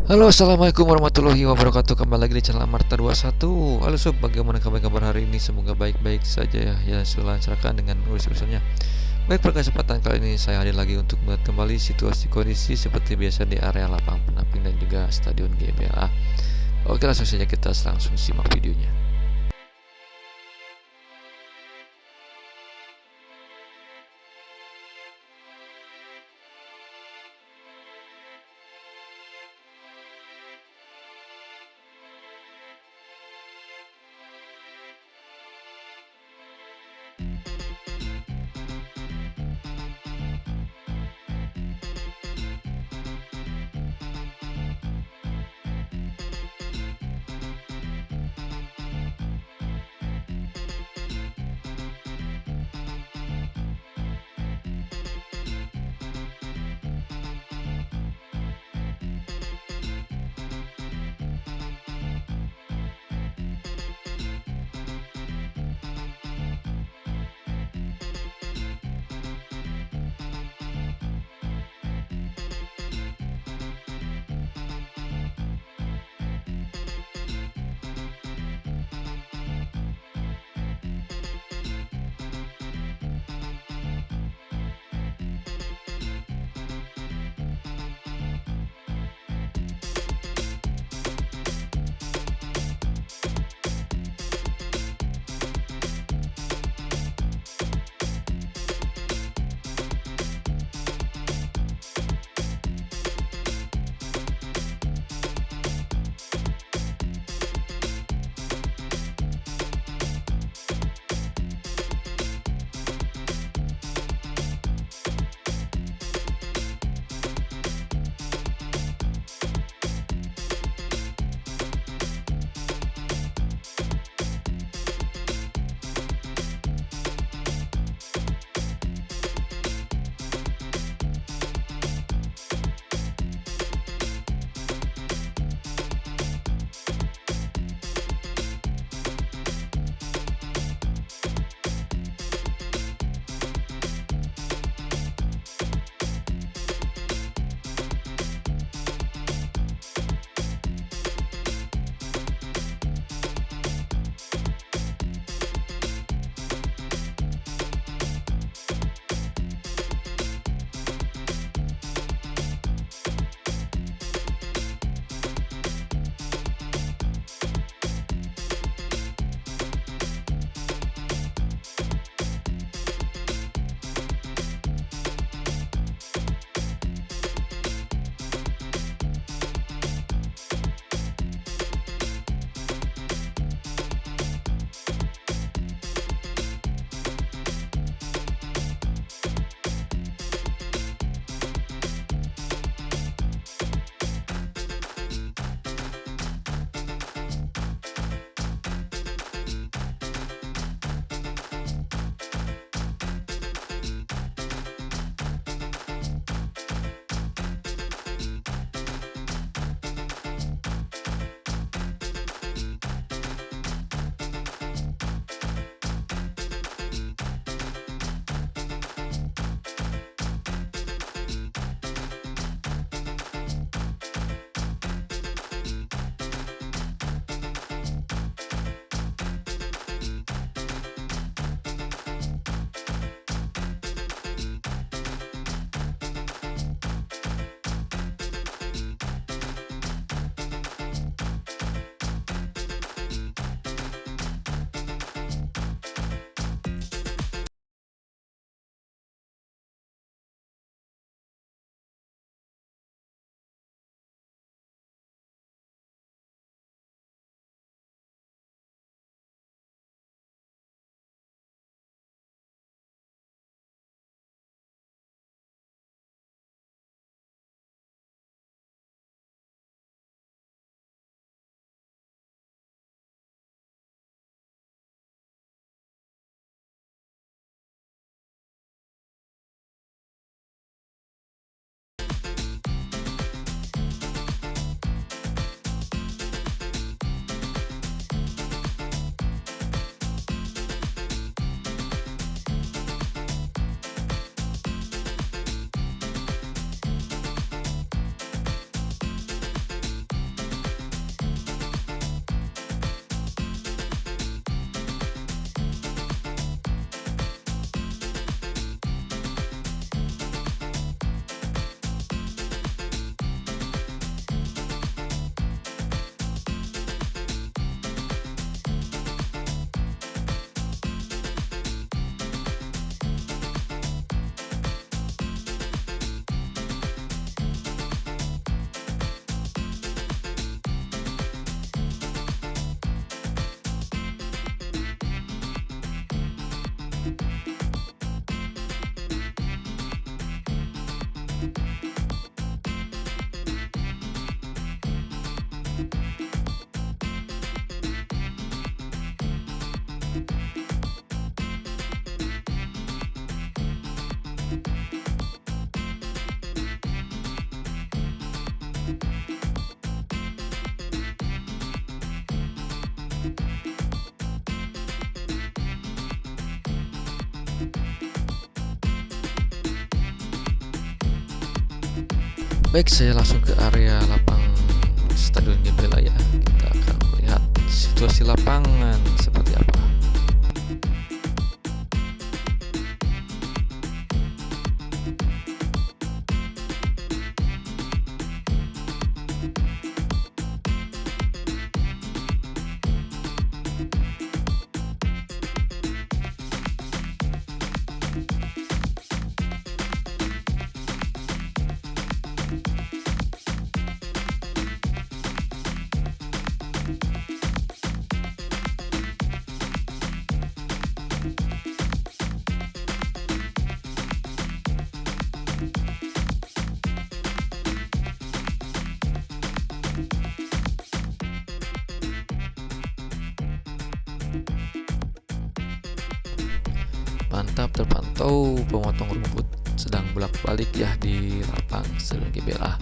Halo, assalamualaikum warahmatullahi wabarakatuh. Kembali lagi di channel Amarta21. Halo sob, bagaimana kabar hari ini? Semoga baik-baik saja ya. Ya, selalu lancarkan dengan urus-urusannya. Baik, pada kesempatan kali ini saya hadir lagi untuk melihat kembali situasi kondisi seperti biasa di area lapangan pendamping dan juga stadion GBLA. Oke, langsung saja kita langsung simak videonya. Baik, saya langsung ke area lapang Stadion Gbla ya. Kita akan melihat situasi lapangan seperti apa. Mantap, terpantau pemotong rumput sedang bolak-balik ya di lapang Stadion Gbla.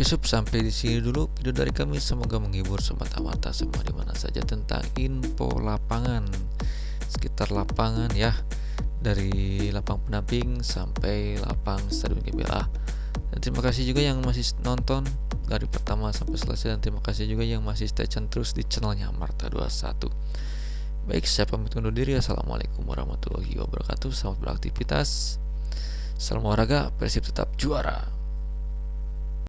Oke sob, sampai di sini dulu video dari kami. Semoga menghibur semata-mata semua dimana saja tentang info lapangan, sekitar lapangan ya, dari lapang pendamping sampai lapang Stadion GBLA. Dan terima kasih juga yang masih nonton dari pertama sampai selesai, dan terima kasih juga yang masih stay tune terus di channelnya Marta 21. Baik, saya pamit undur diri. Assalamualaikum warahmatullahi wabarakatuh. Selamat beraktivitas. Salam olahraga, Persib tetap juara.